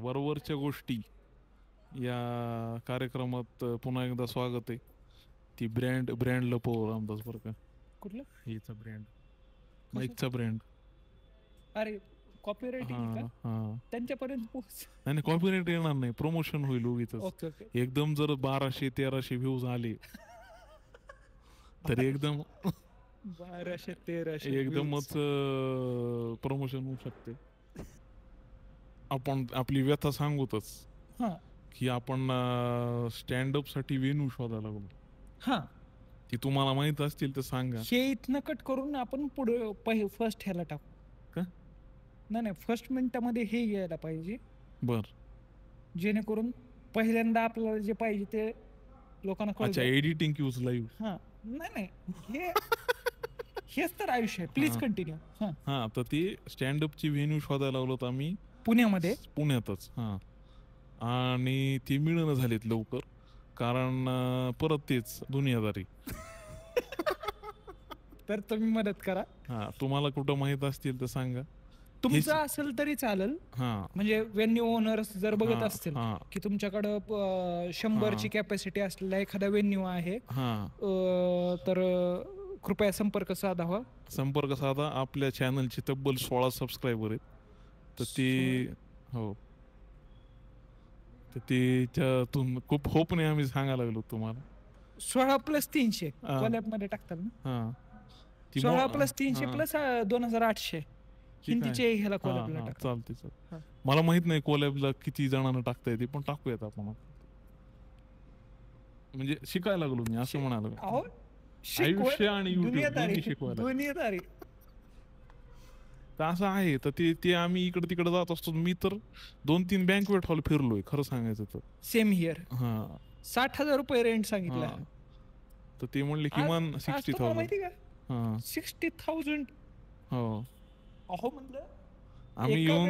वरवरच्या गोष्टी या कार्यक्रमात पुन्हा एकदा स्वागत आहे. ती ब्रँड लपव रामदास बरं का. कुठलं? हिचा ब्रँड, माईकचा ब्रँड. अरे कॉपीराइट येईल का? त्यांच्यापर्यंत पोहोच. नाही कॉपीराइट येणार नाही, प्रमोशन होईल उगीच. Okay okay. एकदम जर 1200-1300 व्ह्यूज आले तर एकदम 1200-1300 एकदमच प्रमोशन होऊ शकते. आपण आपली व्यथा सांगूतच की आपण स्टँडअप साठी वेन्यू शोधायला लागलो. हा, ती तुम्हाला माहित असतील तर सांगा. हे इथनं कट करून आपण पुढे फर्स्ट ह्याला टाकू का? नाही फर्स्ट मिनिटामध्ये हे यायला पाहिजे, बर, जेणेकरून पहिल्यांदा आपल्याला जे पाहिजे ते लोकांना अच्छा, कळतं. Editing cues live. हा नाही हे हेच तर आयुष्य आहे. Please continue. हा, तर ती स्टँडअपची व्हेन्यू शोधायला लागलो आम्ही पुण्यातच. हा, आणि ती मिळणं झालीत लवकर, कारण परत तेच दुनियादारी. तर तुम्ही मदत करा. हा, तुम्हाला कुठं माहित असतील तर सांगा. तुमचं असेल तरी चालेल. म्हणजे वेन्यू ओनर्स जर बघत असतील की तुमच्याकडं 100ची कॅपॅसिटी असलेला एखादा वेन्यू आहे, तर कृपया संपर्क साधावा. आपल्या चॅनलची तब्बल 16 सबस्क्रायबर आहेत. तर ती हो, तर त्याच्यातून खूप होपने आम्ही सांगायला लागलो तुम्हाला. 16+300 कोलॅब मध्ये टाकतात ना. 16+300 +2800 हिंदीचे ह्याला कोलॅबला टाकतात. चालते. मला माहित नाही कोलॅबला किती जणांना टाकता येते, पण टाकूयात आपण. म्हणजे शिकायला लागलो मी, असं म्हणालो. आयुष्य आणि युट्यूब दुनियादारी तर असं आहे. तर ते आम्ही इकडे तिकडे जात असतो. मी तर 2-3 बँकवेट हॉल फिरलोय खरं सांगायचं तर. Same here. 60,000 रुपये रेंट सांगितलं. तर ते म्हणले किमान 60,000. माहिती का? 60,000. हो, अहो म्हणलं आम्ही येऊन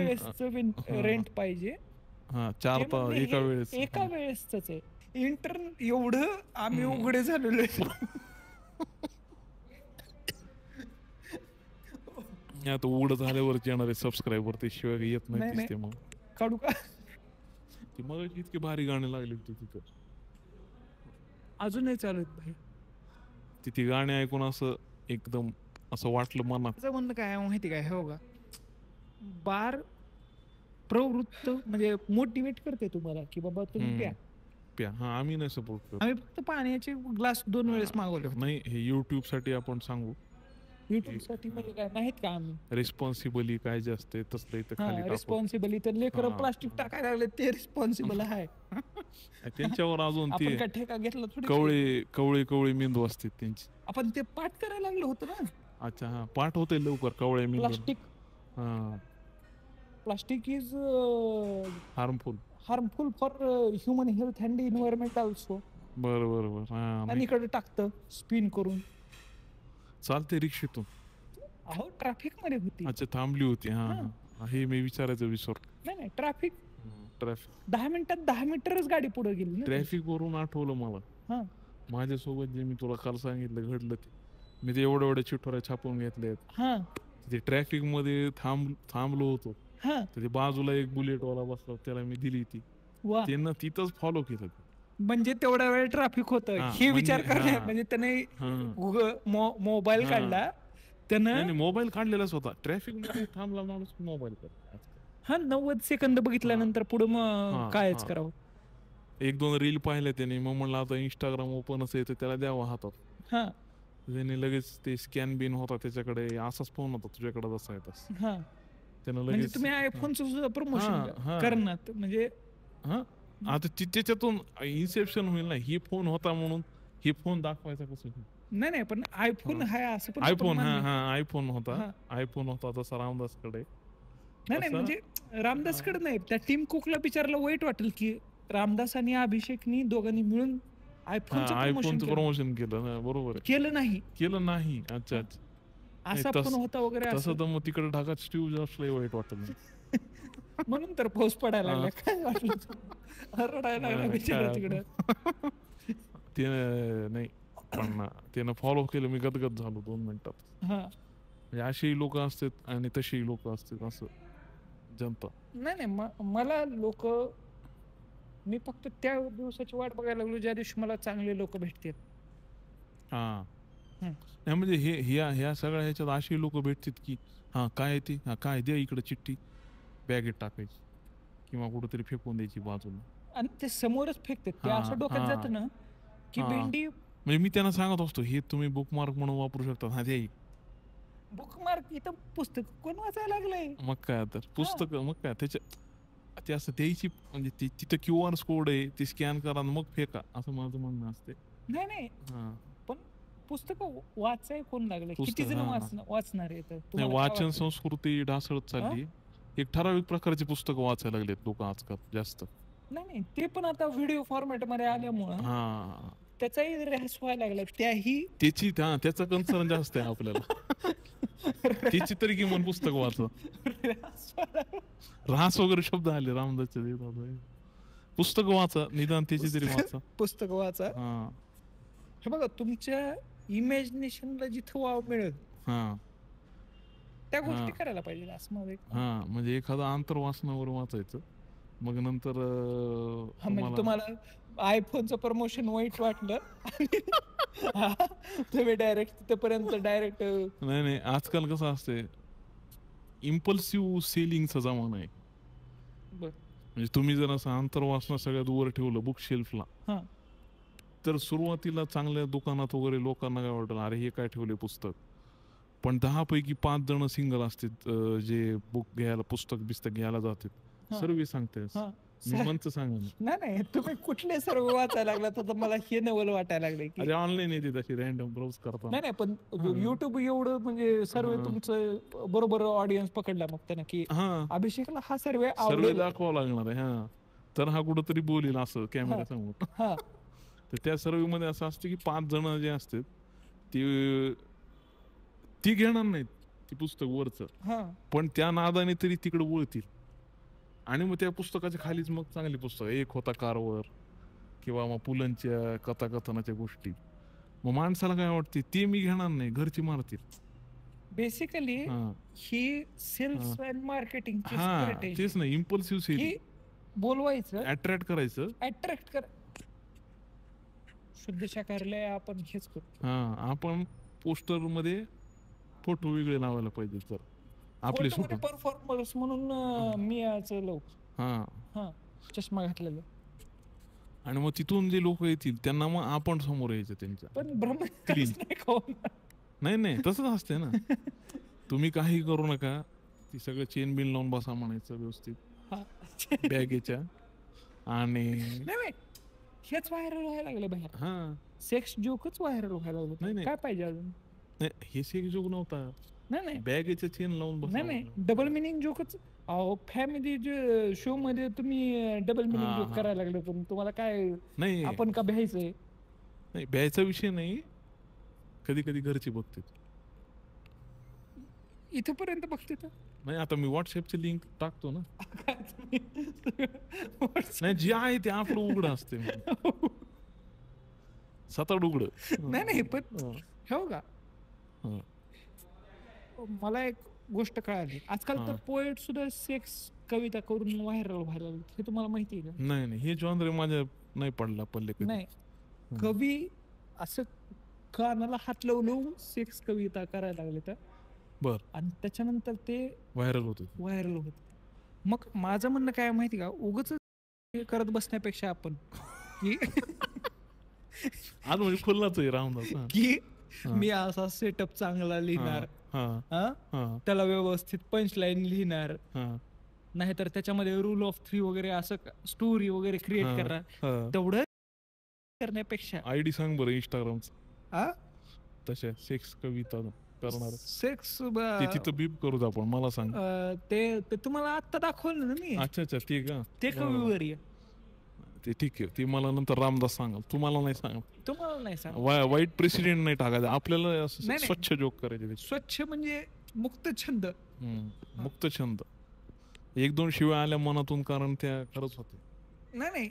रेंट पाहिजे. 4 तास एका वेळेसच आहे. इंटरनेट एवढं आम्ही उघडे झालेलो आहे. आता उघड झाल्यावरच येणारे सबस्क्रायबर, ते शिवाय येत नाही. ते मग काढू का? ती मग इतकी भारी गाणी लागली होती तिथं, अजूनही चालू आहेत भाई. तिथे गाणी ऐकून असं एकदम असं वाटलं मनात. म्हणणं काय माहिती काय, हो का, बार प्रवृत्त म्हणजे मोटिवेट करते तुम्हाला की बाबा तुम्ही प्या. हा, आम्ही नाही सपोर्ट करतो. आम्ही फक्त पाण्याचे ग्लास 2 वेळेस मागवले. नाही, हे युट्यूब साठी आपण सांगू. युट्यूब साठी म्हणजे काय नाहीत का आम्ही रिस्पॉन्सिबली काय जे असते तसलं इथं खाली रिस्पॉन्सिबली. तर लेकर प्लास्टिक टाकायला लागले ते रिस्पॉन्सिबल आहे. त्यांच्यावर अजून ते ठेका घेतला थोडी. कवळे मेंदू असते त्यांची. आपण ते पाठ करायला लागलो होतो ना. अच्छा, हा, पाठ होते लवकर कवळे मेंदू. Plastic is harmful for human health and environment also. बरोबर. आणि इकडे टाकतं स्पिन करून. चालते रिक्षेतून. अहो ट्रॅफिक मध्ये होती. अच्छा, थांबली होती. हे मी विचारायचं विसरलो. नाही ट्रॅफिक 10 मिनिटात 10 मीटरच गाडी पुढे गेली. ट्रॅफिक वरून आठवलं मला, माझ्यासोबत जे मी तुला काल सांगितलं घडलं ते. मी ते एवढ्या चिठ्ठोऱ्या छापून घेतल्यात. ते ट्रॅफिक मध्ये थांबलो होतो. तर ते बाजूला एक बुलेटवाला बसला, त्याला मी दिली ती. त्यांना तिथंच फॉलो केलं. म्हणजे तेवढा वेळ ट्रॅफिक होतं हे विचार करण्यात. म्हणजे त्याने मोबाईल काढला. त्यानं मोबाईल काढलेलाच होता. ट्रॅफिक मध्ये थांबला माणूस, मोबाईल काढला. 90 सेकंद बघितल्यानंतर पुढे मग कायच करावं. 1-2 रील पाहिल्या त्याने. मग म्हणलं आता इंस्टाग्राम ओपनच आहे तर त्याला द्यावं हातात. त्याने लगेच ते स्कॅन बिन होता त्याच्याकडे. असाच फोन होता तुझ्याकडे जसा आहे त्यानं लगेच. तुम्ही आयफोनचं सुद्धा प्रमोशन करणार म्हणजे. आता त्याच्यातून इन्सेप्शन होईल ना. ही फोन होता म्हणून हे फोन दाखवायचा कसं. नाही पण आयफोन आहे असं पण. आयफोन होता तसा रामदासकडे. नाही म्हणजे रामदासकडे नाही, त्या टीम कुकला बिचारला वाईट वाटेल की रामदास आणि अभिषेकनी दोघांनी मिळून आयफोनचं प्रमोशन केलं. बरोबर केलं नाही. अच्छा, असा फोन होता वगैरे. तसं तर मग तिकडे ढाकात स्टीव्ह जॉब्सला वाईट वाटत. म्हणून तर पाऊस पडायला लागला. काय वाटलं, रडायला लागला बिचारा तिकडे. ते नाही, पण त्यानं फॉलो केलं. मी गदगद झालो 2 मिनिटात. म्हणजे अशी लोक असतात आणि तशी लोक असतात. असं जनता. नाही मला लोक, मी फक्त त्या दिवसाची वाट बघायला लागलो ज्या दिवशी मला चांगले लोक भेटतात. हा नाही म्हणजे ह्या सगळ्या ह्याच्यात अशी लोक भेटतात की हा काय ती, हा काय द्या इकडे चिठ्ठी, बॅगेत टाकायची किंवा कुठेतरी फेकून द्यायची बाजूला, आणि ते समोरच फेकतात. ते असं डोक्यात जातं ना की भेंडी. म्हणजे मी त्यांना सांगत असतो हे तुम्ही बुकमार्क म्हणून वापरू शकता. हा द्या बुकमार्क, इथं पुस्तक कोण वाचायला लागलंय? मग काय तर पुस्तक, मग काय त्याच्या ते असं द्यायची म्हणजे तिथं QR कोड आहे, ते स्कॅन करा मग फेका, असं माझं म्हणणं असते. नाही पण पुस्तक वाचाय कोण लागले? किती जण वाचणार आहे? वाचन संस्कृती ढासळत चालली. एक ठराविक प्रकारची पुस्तकं वाचायला लागलेत लोक आजकाल जास्त. नाही ते पण आता व्हिडिओ फॉर्मॅट मध्ये आल्यामुळं त्याचाही ऱ्हास व्हायला लागला. त्याचं कन्सर्न जास्त आहे आपल्याला. त्याची तरी किमान पुस्तक वाचा. ऱ्हास वगैरे शब्द आले रामदासचे. पुस्तक वाचा निदान, त्याची तरी वाचा. पुस्तक वाचा. हे बघा, तुमच्या इमॅजिनेशनला जिथं वाव मिळेल त्या गोष्टी करायला पाहिजे असं मला. म्हणजे एखादा आंतरवासनावर वाचायचं, मग नंतर तुम्हाला आयफोनचं प्रमोशन वाईट वाटलं तुम्ही डायरेक्ट तिथपर्यंत डायरेक्ट. नाही आजकाल कसं असते, इम्पल्सिव्ह सेलिंगचा जमाना आहे. म्हणजे तुम्ही जर असं आंतरवासना सगळ्यात वर ठेवलं बुक शेल्फला, तर सुरुवातीला चांगल्या दुकानात वगैरे लोकांना काय वाटलं, अरे हे काय ठेवले पुस्तक. पण 10 पैकी 5 जण सिंगल असतात जे बुक घ्यायला, पुस्तक घ्यायला जातात. सर्व सांगते मनचं सांगा. नाही तुम्ही कुठले सर्व वाचायला लागला तर मला हे नवल वाटायला लागले की ऑनलाईन येते तशी रॅन्डम ब्राउज करता. नाही पण युट्यूब एवढं म्हणजे सर्व तुमचं बरोबर ऑडियन्स पकडला मग त्यानं की अभिषेकला हा सर्व दाखवावं लागणार आहे. तर हा कुठंतरी बोलेल असं कॅमेरा समोर. तर त्या सर्व मध्ये असं असतं की 5 जण जे असतात ती घेणार नाहीत ती पुस्तक वरचं, पण त्या नादाने तरी तिकडे वळतील. आणि मग त्या पुस्तकाच्या खालीच मग चांगली पुस्तक, एक होता कारवर किंवा मग पुलंच्या कथाकथनाच्या गोष्टी. मग माणसाला काय वाटते, ते मी घेणार नाही, घरची मारतील. बेसिकली ही सेल्स अँड मार्केटिंग. तेच नाही, इम्पल्सिव्ह सेलिंग. बोलवायचं, अट्रॅक्ट करायचं, शुद्ध शाकाहारीला आपण हेच करतो. आपण पोस्टर मध्ये फोटो वेगळे लावायला पाहिजे. तर आपले परफॉर्मन्स म्हणून मी चष्मा घातलेला, आणि मग तिथून जे लोक येतील त्यांना मग आपण समोर यायचं त्यांच्या. पण नाही तसंच असते ना. तुम्ही काही करू नका, ती सगळं चेन बिन लावून बसा म्हणायचं व्यवस्थित बॅगेच्या. आणि हेच व्हायरल व्हायला लागलं बाहेर. सेक्स जोकच व्हायरल व्हायला लागलं. काय पाहिजे अजून? हे सेक्स जोक नव्हता. नाही बॅगेच्या चेन लावून बसा. नाही डबल मिनिंग जोकच. फॅमिली शो मध्ये तुम्ही डबल मिनिंग जोक करायला लागले. पण तुम्हाला काय, नाही आपण का भ्यायचंय? नाही भ्यायचा विषय नाही. कधी कधी घरचे बघते, इथपर्यंत बघते तर नाही. आता मी व्हॉट्सअपची लिंक टाकतो ना. नाही जे आहे ते आपलं उघड असते, सताड उघड. नाही पण हो का, मला एक गोष्ट कळाली. आजकाल तर पोएट सुद्धा सेक्स कविता करून व्हायरल व्हायला लागले. हे तुम्हाला माहिती आहे का? नाही हे जॉनर माझ्या नाही पडला पल्ले. नाही, कवी असं कानाला हात लावून सेक्स कविता करायला लागले तर बर, आणि त्याच्यानंतर ते व्हायरल होत. मग माझं म्हणणं काय माहिती का, उगाच करत बसण्यापेक्षा आपण आज म्हणजे खुल्लाच आहे रामदास की मी असा सेटअप चांगला लिहिणार, त्याला व्यवस्थित पंचलाईन लिहिणार, नाहीतर त्याच्यामध्ये रूल ऑफ 3 वगैरे असं स्टोरी वगैरे क्रिएट करणार. तेवढं करण्यापेक्षा आयडी सांग बरं इंस्टाग्रामचा. तशा सेक्स कविता करणार, सेक्स तिथं बीप करूच आपण. मला सांग, ते तुम्हाला आता दाखवलं ना मी. अच्छा ते का, ते कविवर ते ठीक आहे. ते मला नंतर रामदास सांगाल. तुम्हाला नाही सांग. वाईट प्रेसिडेंट नाही टाकायचं आपल्याला. स्वच्छ जोक करायचे. स्वच्छ म्हणजे मुक्त छंद. मुक्त छंद. 1-2 शिव्या आल्या मनातून, कारण त्या खरंच होते. नाही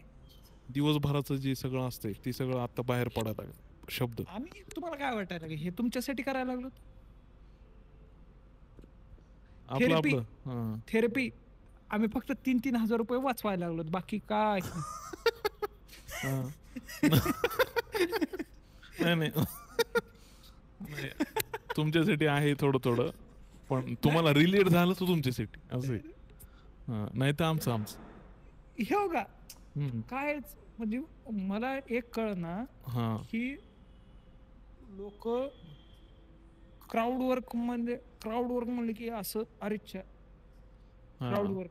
दिवसभराचं जे सगळं असतंय ते सगळं आता बाहेर पडायला लागलं. शब्द. आम्ही तुम्हाला काय वाटायला हे तुमच्यासाठी करायला लागलो? थेरपी आम्ही फक्त 3,000 रुपये वाचवायला लागलो, बाकी काय. नाही नाही तुमच्यासाठी आहे थोडं थोडं, पण तुम्हाला रिलेट झालं तर तुमच्यासाठी असं. नाही तर आमचं हे बघा काय म्हणजे मला एक कळना की लोक क्राऊड वर्क म्हणले की असं अरेच्छा क्राऊड वर्क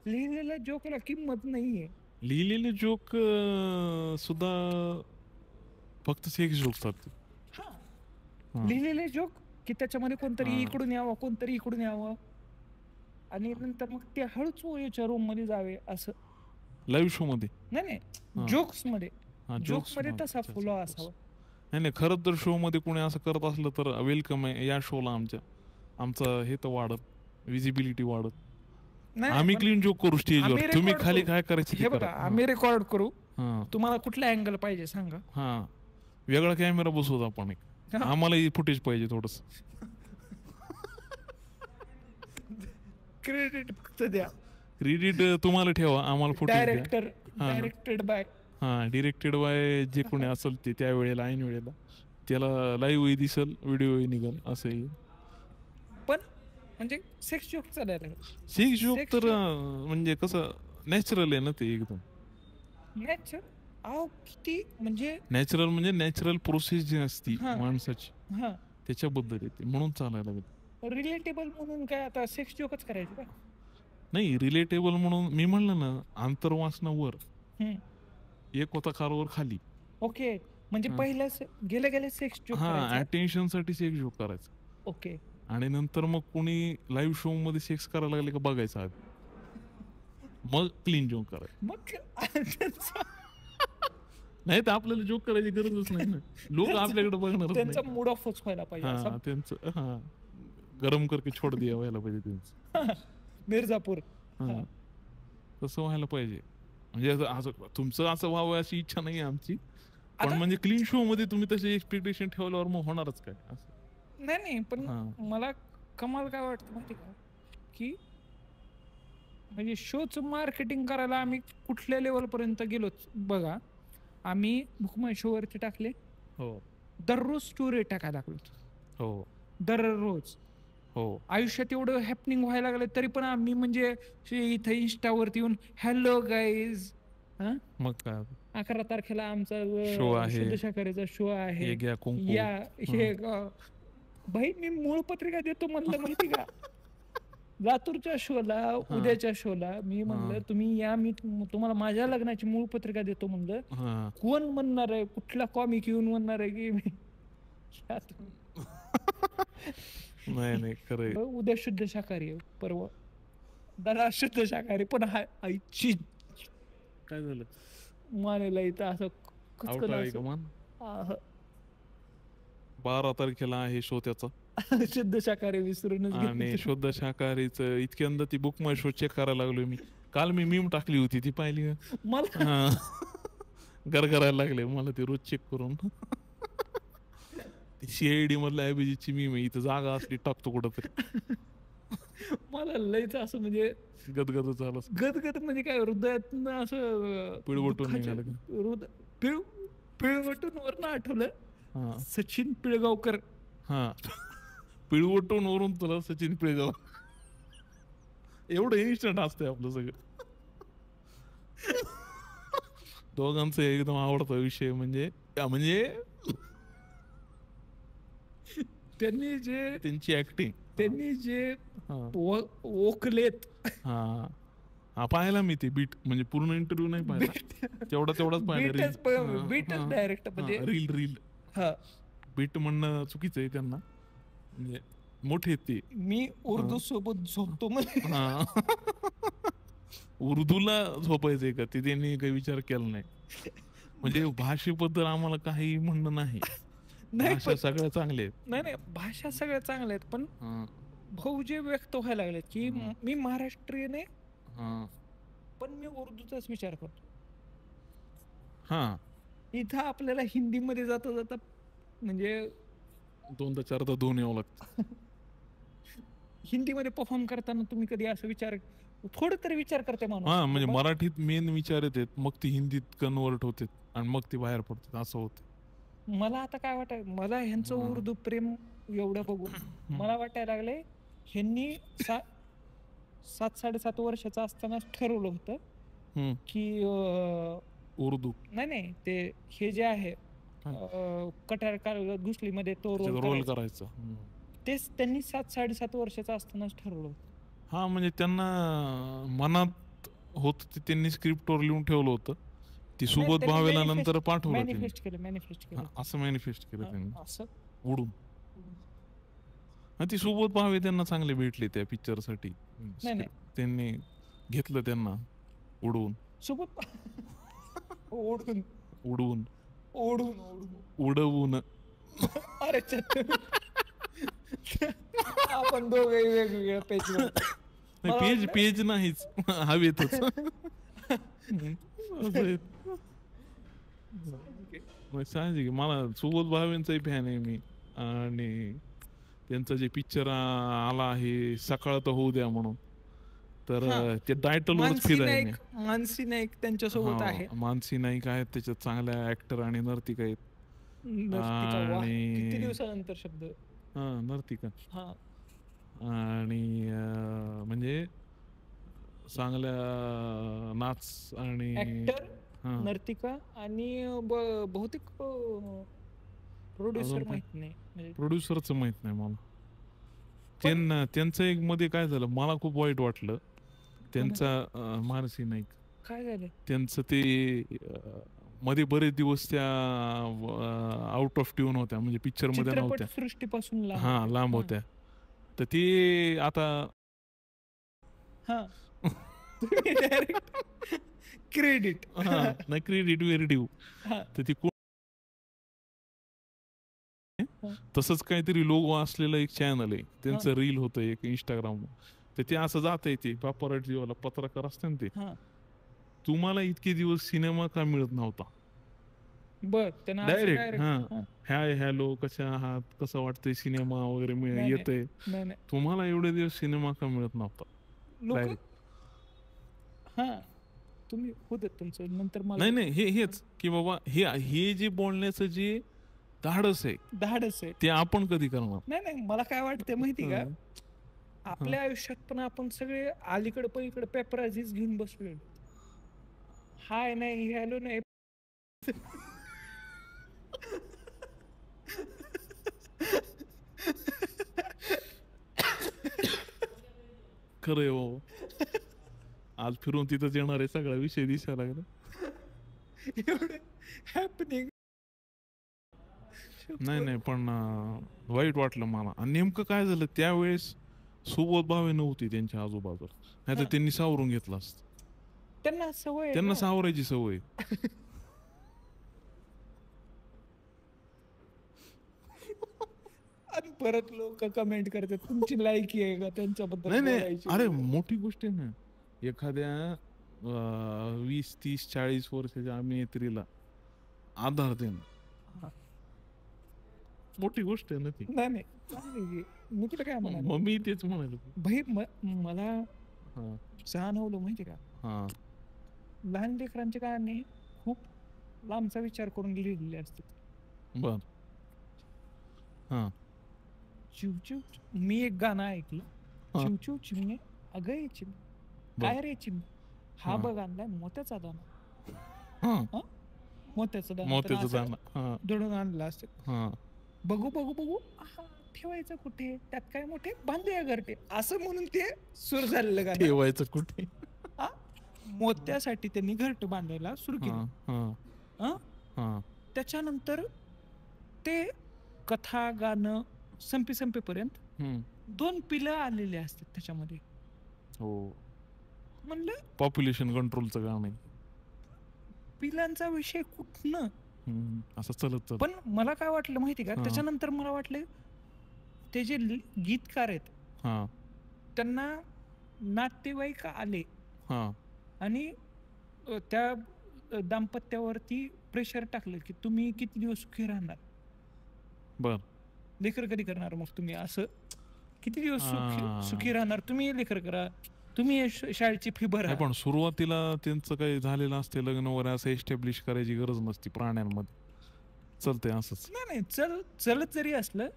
लिहिलेल्या जोकला किंमत नाहीये. लिहिलेले जोक सुद्धा फक्त सेक्स जोक चालते. लिहिलेले जोक की त्याच्यामध्ये कोणतरी इकडून यावं कोणतरी इकडून यावं आणि नंतर मग ते हळूच याच्या रूम मध्ये जावे असं. लाईव्ह शो मध्ये नाही जोक्स मध्ये तसा फुला असावा. नाही खरंच जर शो मध्ये कोणी असं करत असलं तर वेलकम आहे या शोला. आमचं हे तर वाढत, विजिबिलिटी वाढत. आम्ही क्लीन जोक करू स्टेजवर, तुम्ही खाली काय करायचं हे बघा. आम्ही रेकॉर्ड करू, तुम्हाला कुठला अँगल पाहिजे सांगा. वेगळा कॅमेरा बसवतो आपण एक, आम्हाला फुटेज पाहिजे थोडस. क्रेडिट फक्त द्या, क्रेडिट तुम्हाला ठेवा, आम्हाला footage director directed by J कोणी असेल ते त्या वेळेला ऐन वेळेला त्याला लाईव्ह दिसल, व्हिडिओ निघल असं. पण म्हणजे सेक्स जोक चालायला, सेक्स जोक तर म्हणजे कसं नॅचरल आहे ना ते एकदम. किती म्हणजे नॅचरल प्रोसेस जी असती माणसाची त्याच्याबद्दल येते म्हणून चालायला लागेल. रिलेटेबल म्हणून काय आता सेक्स जोकच करायचं का? नाही, रिलेटेबल म्हणून मी म्हणलं ना, आंतरवासनावर एक होता खालवर खाली. ओके, म्हणजे पहिल्या गेल्या सेक्स जोक अटेन्शन साठी सेक्स जोक करायचं. ओके, आणि नंतर मग कोणी लाईव्ह शो मध्ये सेक्स करायला लागले का बघायचं आधी, मग क्लीन जोक करायचं. मग नाही तर आपल्याला जोक करायची गरजच नाही ना, लोक आपल्याकडे बघणार. त्यांचा मूड ऑफच व्हायला पाहिजे. त्यांचं गरम करके छोड दिया व्हायला पाहिजे त्यांचं. मिर्झापूर तसं व्हायला पाहिजे. म्हणजे तुमचं असं व्हावं अशी इच्छा नाही आमची, पण म्हणजे क्लीन शो मध्ये तुम्ही तसे एक्सपेक्टेशन ठेवल्यावर मग होणारच काय असं. नाही पण मला कमाल काय वाटतं माहिती का, की म्हणजे शोचं मार्केटिंग करायला आम्ही कुठल्या लेवल पर्यंत गेलो बघा. आम्ही भुकमय शो वरती टाकले, दररोज स्टोरी टाकायला लागलो, दररोज. आयुष्यात एवढं हॅपनिंग व्हायला लागलं तरी पण आम्ही म्हणजे इथं इंस्टावरती येऊन हॅलो गाईज, मग काय 11 तारखेला आमचा शो आहे, शुद्ध शाकाहारीचा शो आहे, या हे भाई मी मूळ पत्रिका देतो म्हणलं माहिती का. लातूरच्या शोला, उद्याच्या शोला मी म्हणलं तुम्ही या, मी तुम्हाला माझ्या लग्नाची मूळ पत्रिका देतो म्हणलं. कोण म्हणणार आहे, कुठला कॉमिक येऊन म्हणणार आहे की मी नाही खरं. उद्या शुद्ध शाकाहारी, परवा दादा शुद्ध शाकाहारी, पण आईची काय झालं मानेला इथं असं 12 तारखेला आहे शो त्याचा. शुद्ध शाकाहारी विसरूनच. आणि शुद्ध शाकाहारीचं इतक्यांदा ती बुक माय शो चेक करायला लागलो मी. काल मी मीम टाकली होती ती पाहिली मला, गरगरायला लागले मला ते रोज चेक करून. सीआयडी मधल्या अभिजितची मीम आहे, इथं जागा असली टाकतो कुठंतरी. मला लयच असं म्हणजे गदगद झालं. गदगद म्हणजे काय, हृदयात असं पिळवटून निघालं. पिळवटून वरनं आठवलं सचिन पिळगावकर. पिळवटून वरून तुला सचिन पिळगाव, एवढं इन्स्टंट असतंय आपलं सगळं. दोघांचा एकदम आवडता विषय म्हणजे त्यांनी जे त्यांची ऍक्टिंग, त्यांनी जे ओकलेत. पाहायला मी ते बीट, म्हणजे पूर्ण इंटरव्ह्यू नाही पाहिला, तेवढाच पाहिला. बीटच डायरेक्ट म्हणजे रील बीट म्हणणं चुकीचं आहे त्यांना, म्हणजे मोठे ते. मी उर्दू सोबत झोपतो उर्दूला झोपायचंय का ते त्यांनी काही विचार केला नाही. म्हणजे भाषेबद्दल आम्हाला काही म्हणणं नाही, भाषा सगळ्या चांगले आहेत. नाही भाषा सगळ्या चांगल्या आहेत, पण भाऊ जे व्यक्त व्हायला लागलेत की मी महाराष्ट्रीयन आहे पण मी उर्दूचाच विचार करतो. इथं आपल्याला हिंदीमध्ये जाता जाता म्हणजे दोनदा चारदा दोन यावं लागतं. हिंदीमध्ये परफॉर्म करताना तुम्ही कधी असं विचार थोडं तरी विचार करते माणूस. हा म्हणजे मराठीत मेन विचार येतात, मग ती हिंदीत कन्वर्ट होते आणि मग ती बाहेर पडतात, असं होतं. मला आता काय वाटत, मला ह्यांचं उर्दू प्रेम एवढं बघून मला वाटायला लागले ह्यांनी 7-7.5 वर्षाचं असतानाच ठरवलं होतं की उर्दू नाही ते हे जे आहे कटार घुसलीमध्ये तो रोल करायचा, तेच त्यांनी 7-7.5 वर्षाचं असतानाच ठरवलं होतं. हा म्हणजे त्यांना मनात होत, त्यांनी स्क्रिप्टवर लिहून ठेवलं होतं, ती सोबत भावेला नंतर पाठवलं, मॅनिफेस्ट केलं असं मॅनिफेस्ट केलं त्यांनी असं उडून. ती सोबत भावे त्यांना चांगले भेटले त्या पिक्चर साठी, त्यांनी घेतलं त्यांना उडवून, सोबत उडून उडवून उडून उडवून. अरे आपण दोघे वेगवेगळ्या पेज पेज नाहीच हवेतच. साहजिक मला सोबत भावेंचाही फॅन आहे मी, आणि त्यांचा जे पिक्चर आला आहे सकाळ तर होऊ द्या म्हणून, तर ते टायटल वरच फिराय. मानसी नाईक त्यांच्यासोबत आहे, मानसी नाईक आहेत त्याच्यात चांगल्या ऍक्टर, आणि नर्तिका आहेत. किती दिवसानंतर शब्द नर्तिका, आणि म्हणजे चांगल्या नाच आणि ऍक्टर, नर्तिका, आणि बहुतेक प्रोड्युसर माहित नाही, प्रोड्युसरच माहित नाही मला. त्यांचं एक मध्ये काय झालं, मला खूप वाईट वाटलं त्यांचा, मानसी नाईक काय झालं त्यांचं ते मध्ये बरेच दिवस त्या आउट ऑफ ट्यून होत्या, म्हणजे पिक्चर मध्ये नव्हत्या, सृष्टीपासून लांब होत्या. तर ते आता क्रेडिट नाही, क्रेडिट वेरिटिव्ह, तर ती तसंच काहीतरी लोगो असलेलं एक चॅनल आहे त्यांचं, रील होतं एक इंस्टाग्राम, तर ते असं जात आहे, ते पापराजीवाला पत्रकार असते ना, ते तुम्हाला इतके दिवस सिनेमा का मिळत नव्हता, डायरेक्ट हाय हॅलो कशा आहात, कसं वाटतंय सिनेमा वगैरे येतंय, तुम्हाला एवढे दिवस सिनेमा का मिळत नव्हता, डायरेक्ट. तुम्ही होत तुमचं नंतर नाही हेच की बाबा हे जे बोलण्याचं जे धाडस आहे ते आपण कधी करणार. नाही मला काय वाटतं माहिती का, आपल्या आयुष्यात पण आपण सगळे अलीकडे पलीकडे पेपराजीच घेऊन बसलो, हाय नाही हॅलो नाही. खरंय हो, आज फिरून तिथंच येणार आहे, सगळा विषय दिसायला लागला. हॅपनिंग नाही पण वाईट वाटलं मला. आणि नेमकं काय झालं त्यावेळेस, सोबत भावे नव्हती त्यांच्या आजूबाजूला, नाही तर त्यांनी सावरून घेतलं असतं. त्यांना सावरायची सवय. आणि परत लोक कमेंट करतात तुमची लायकी आहे का त्यांच्याबद्दल. नाही अरे मोठी गोष्ट आहे ना, एखाद्या 20, 30, 40 वर्षाच्या अभिनेत्रीला आधार देणं मोठी गोष्ट आहे ना ती. नाही मी तुला काय म्हणाल, मग मी तेच म्हणालो भाई मला जाणवलं माहिती का, लहान लेकरांचे गाणे खूप लांबचा विचार करून लिहिलेले असतात. बर चिवचिव, मी एक गाणं ऐकलं, चिवचिव चिमणे अगं ये चिम, काय रे चिम, हा बघ आणलाय मोत्याचा दाना, मोत्याचा दाना दळून आणला असतं, बघू ठेवायचं कुठे, त्यात काय मोठे बांधूया घरटे, असं म्हणून ते सुरू झालेलं गाणं. ठेवायचं कुठे, मोत्यासाठी त्यांनी घरट बांधायला सुरू केलं. त्याच्यानंतर ते कथा गाणं संपेपर्यंत 2 पिलं आलेले असतात त्याच्यामध्ये. म्हणलं पॉप्युलेशन कंट्रोलचं गाणं आहे, पिलांचा विषय कुठनं असं चलत. पण मला काय वाटलं माहिती का, त्याच्यानंतर मला वाटलं ते जे गीतकार आहेत त्यांना नातेवाईक आले आणि त्या दाम्पत्यावरती प्रेशर टाकलं की तुम्ही किती दिवस सुखी राहणार, बर लेकर कधी करणार, मग तुम्ही असं किती दिवस सुखी राहणार, तुम्ही लेकर करा, तुम्ही शाळेची फी भरा. पण सुरुवातीला त्यांचं काही झालेलं असते लग्न वगैरे असं एस्टॅब्लिश करायची गरज नसती प्राण्यांमध्ये, चलते असंच. नाही चलत जरी असलं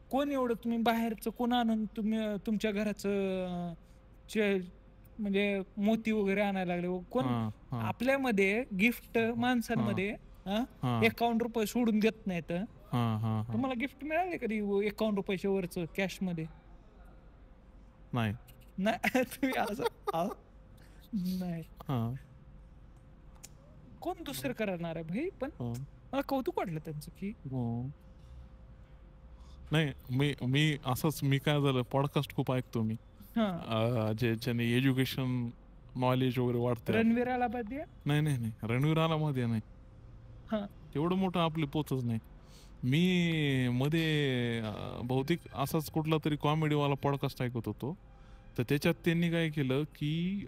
कोण एवढं तुम्ही बाहेरचं कोण आणून तुम्ही तुमच्या घराचं म्हणजे मोती वगैरे आणायला लागले कोण. आपल्यामध्ये गिफ्ट माणसांमध्ये 51 रुपये सोडून देत नाहीत. तुम्हाला गिफ्ट मिळाले कधी 51 रुपयाच्या वरच कॅश मध्ये? नाही तुम्ही असं नाही. कोण दुसरं करणार आहे भाई. पण मला कौतुक वाटलं त्यांचं की नाही. मी असंच मी काय झालं पॉडकास्ट खूप ऐकतो मी, ज्याने एज्युकेशन नॉलेज वगैरे वाढतं. रणवीर आलामध्ये नाही रणवीर आलामध्ये नाही, तेवढं मोठं आपले पोचच नाही. मी मध्ये बहुतेक असाच कुठला तरी कॉमेडीवाला पॉडकास्ट ऐकत होतो, तर त्याच्यात त्यांनी काय केलं की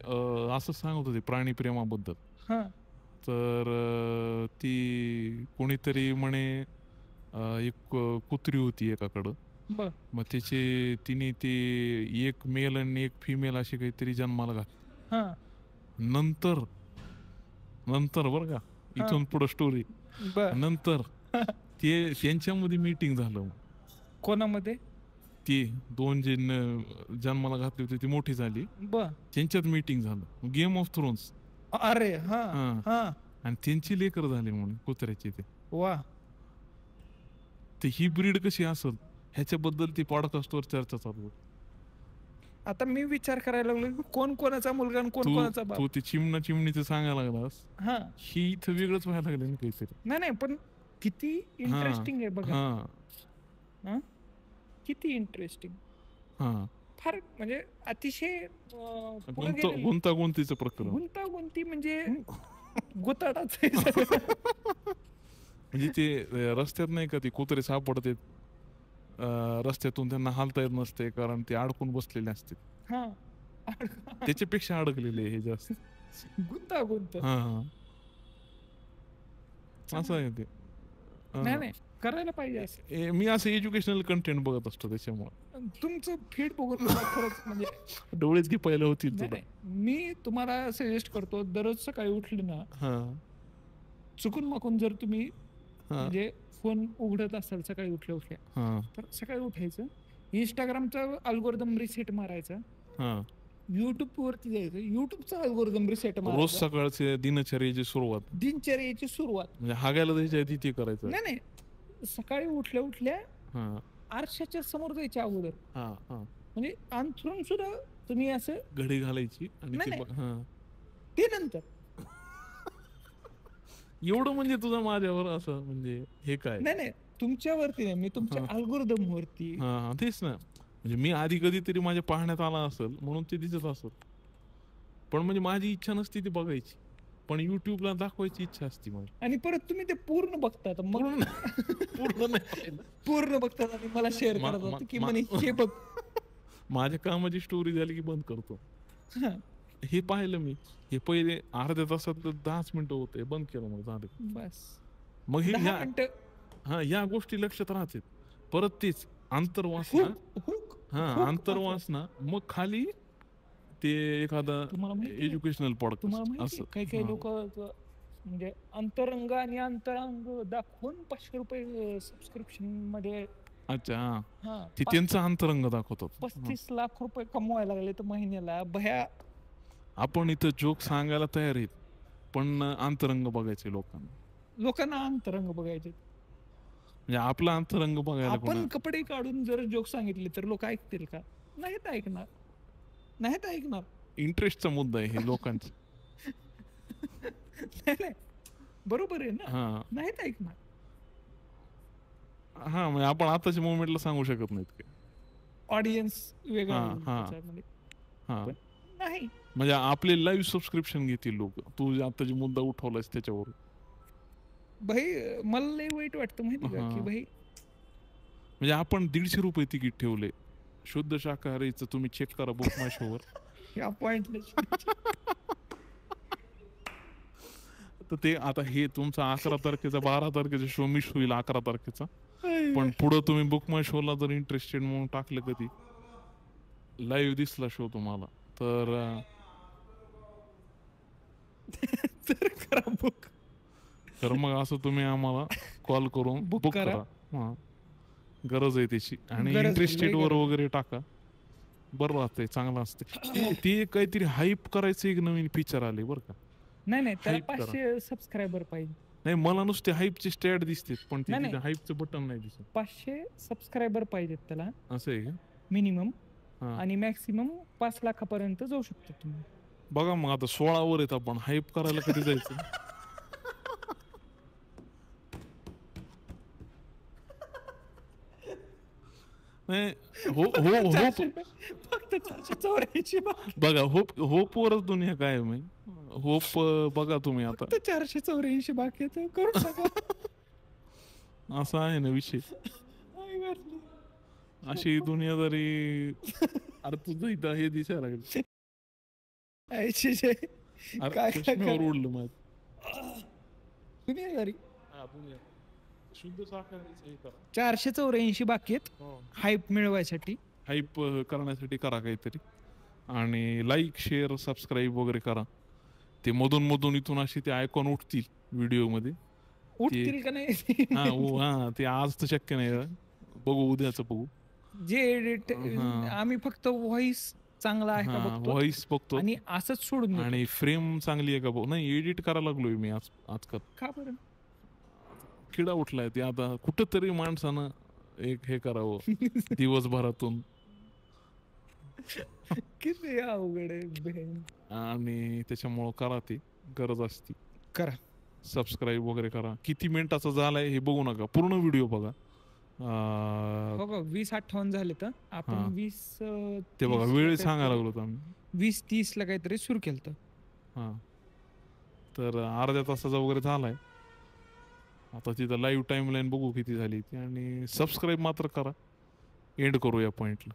असं सांगत होते प्राणी प्रेमाबद्दल. तर ती कोणीतरी म्हणे एक कुत्री होती एकाकडं, मग तिने ते एक मेल आणि एक फिमेल अशी काहीतरी जन्माला घातली. नंतर बरं का, इथून पुढे स्टोरी. नंतर ते त्यांच्यामध्ये मीटिंग झालं. कोणामध्ये? ती दोन जे जन्माला घातली होती ती मोठी झाली, त्यांच्यात मीटिंग झालं. Game of thrones. अरे आणि त्यांची लेकर झाली म्हणून कुत्र्याची. ते वा, ते ही ब्रीड कशी असेल ह्याच्याबद्दल ती पॉडकास्टवर चर्चा चालू होती. आता मी विचार करायला लागलो कोण कोणाचा मुलगा आणि कोण कोणाचा बाप. तू ते चिमणीचं सांगायला लागलास, ही इथं वेगळंच व्हायला लागलं ना काहीतरी. नाही पण किती इंटरेस्टिंग आहे बघा. किती इंटरेस्टिंग. फार म्हणजे अतिशय गुंतागुंतीचं प्रकरण. गुंतागुंती म्हणजे गुताडाच आहे. म्हणजे ते रस्त्यात नाही का ते कुत्रे सापडते रस्त्यातून, त्यांना हालता येत नसते कारण ते अडकून बसलेले असते. त्याच्यापेक्षा अडकलेले हे जास्त गुंतागुंत. असं आहे ते. नाही करायला पाहिजे असं. मी असं एज्युकेशनल कंटेंट बघत असतो, त्याच्यामुळे तुमचं फीड बघून खरंच म्हणजे डोळेच दिपायला होतील. मी तुम्हाला सजेस्ट करतो, दररोज सकाळी उठले ना, चुकून माकून जर तुम्ही म्हणजे फोन उघडत असाल सकाळी उठल्या तर सकाळी उठायचं, इंस्टाग्रामचा अल्गोरिदम रिसेट मारायचा, युट्यूब वरती जायचं, युट्यूबचा अल्गोरिदम रिसेट मारायचा. रोज सकाळचे दिनचर्याची सुरुवात म्हणजे हागायला जायच्या आधी ते करायचं. नाही सकाळी उठल्या आरशाच्या समोर जायच्या अगोदर, म्हणजे अंथरून सुद्धा तुम्ही असं घडी घालायची आणि ते नंतर. एवढं म्हणजे तुझं माझ्यावर असं म्हणजे हे काय? नाही तुमच्यावरती नाही, मी तुमच्या अल्गोरिदम वरती. तेच ना, म्हणजे मी आधी कधीतरी माझ्या पाहण्यात आला असेल म्हणून ते दिसत असेल, पण म्हणजे माझी इच्छा नसती ती बघायची, पण युट्यूबला दाखवायची इच्छा असते माझी. आणि परत तुम्ही ते पूर्ण बघतात. पूर्ण बघतात आणि मला शेअर करतात की म्हणे हे बघ. माझ्या कामाची स्टोरी झाली की बंद करतो. हे पाहिलं मी, हे पहिले अर्ध्या तासात 10 मिनिटं होते, बंद केलं, मग झालं बस. मग हे या गोष्टी लक्षात राहतात. परत तेच आंतरवासना, मग खाली ते एखादा एज्युकेशनल पॉडकास्ट असं. काही लोक म्हणजे अंतरंग आणि अंतरंग दाखवून 500 रुपये सबस्क्रिप्शन मध्ये. अच्छा, ते त्यांचं अंतरंग दाखवतात. 35 लाख रुपये कमवायला लागले तर महिन्याला. भया आपण इथं जोक सांगायला तयार आहेत, पण अंतरंग बघायचे लोकांना अंतरंग बघायचे. म्हणजे आपला अंतरंग बघायला. आपण कपडे काढून जर जोक सांगितले तर लोक ऐकतील का? नाहीत ऐकणार. इंटरेस्टचा मुद्दा आहे हे लोकांचा. नाही बरोबर आहे ना, नाहीत ऐकणार. म्हणजे आपण आताच्या मोमेंटला सांगू शकत नाहीत की ऑडियन्स वेगळा नाही. म्हणजे आपले लाईव्ह सबस्क्रिप्शन घेतील लोक. तू आता जे मुद्दा उठवलास त्याच्यावर भाई मला लय वाईट वाटतं माहिती का की भाई, म्हणजे आपण 150 रुपये तिकीट ठेवले शुद्ध शाकाहारीचं, तुम्ही चेक करा बुक माय शोवर. या पॉइंटला तर ते आता हे तुमचा 11 तारखेचा 12 तारखेचा शो मिस होईल 11 तारखेचा, पण पुढं तुम्ही बुक माय शोला जर इंटरेस्टेड म्हणून टाकलं, कधी लाईव्ह दिसला शो तुम्हाला, तर तर करा बुक. तर मग असं तुम्ही आम्हाला कॉल करून Book बुक करा. करा. हा, गरज आहे त्याची. आणि गरज आहे, इंटरेस्टेड लय वर गरज आहे. वगैरे टाका, बरं राहतंय, चांगलं असते. ते काहीतरी हाईप करायचं एक नवीन फीचर आले बरं का. नाही त्याला Hype करा. 500 सबस्क्रायबर पाहिजे. नाही, मला नुसते हाईपचे स्टॅट दिसते, पण नाही, तिथे नाही. हाईपचं बटन नाही दिसत. 500 सबस्क्रायबर पाहिजेत त्याला असं आहे का? मिनिमम. हा. आणि मॅक्सिमम 5 लाखापर्यंत जाऊ शकतो तुम्ही. बघा मग आता 16 वर आहेत आपण, हाईप करायला कधी जायचं? नाही, हो हो होप. फक्त 484 बाकी. बघा होप वरच दुनिया काय आहे माहिती. होप बघा तुम्ही आता. फक्त 484 बाकी आहे, तर करून टाका. असा आहे ना विषय. आई वाटली. अशी दुनियादारी. अरे तुझं इथं हे दिसायला लागलं. आयशी जे. अरे काय चष्म्यावर उडलं माझं. दुनियादारी. हा, दुनिया शुद्ध साखरेचं हे करा. 484 बाकी आहेत हो. हाईप मिळवायसाठी. हाईप करण्यासाठी करा काहीतरी. आणि लाईक, शेअर, सबस्क्राईब वगैरे करा. ते मधून इथून असे ते आयकॉन उठतील व्हिडिओमध्ये. उठतील का नाही? हा, ते आज तर शक्य नाही. बघू, उद्याचं बघू. जे एडिट आम्ही फक्त व्हॉइस चांगला आहे का बघतो, व्हॉइस बघतो आणि असंच सोडून देतो. आणि फ्रेम चांगली आहे का बघ. नाही, एडिट करायला लागलोय मी आजकाल. का बरं? किडा उठलाय ते आता. कुठंतरी माणसानं एक हे करावं दिवसभरातून. किती अवघड आहे बहीण. आणि त्याच्यामुळं करा, ते गरज असती. करा सबस्क्राईब वगैरे करा. किती मिनिटाचा झालाय हे बघू नका, पूर्ण व्हिडिओ बघा. हो का, 20-58 झाले तर आपण 20 ते बघा, वेळ सांगायला लागलो आम्ही. 20-30 ला काहीतरी सुरू केलं. हा, तर अर्ध्या तासाचा वगैरे झालाय. आता तिथं लाईव्ह टाइमलाईन बघू किती झाली ती. आणि सबस्क्राईब मात्र करा. एंड करू या पॉइंटला.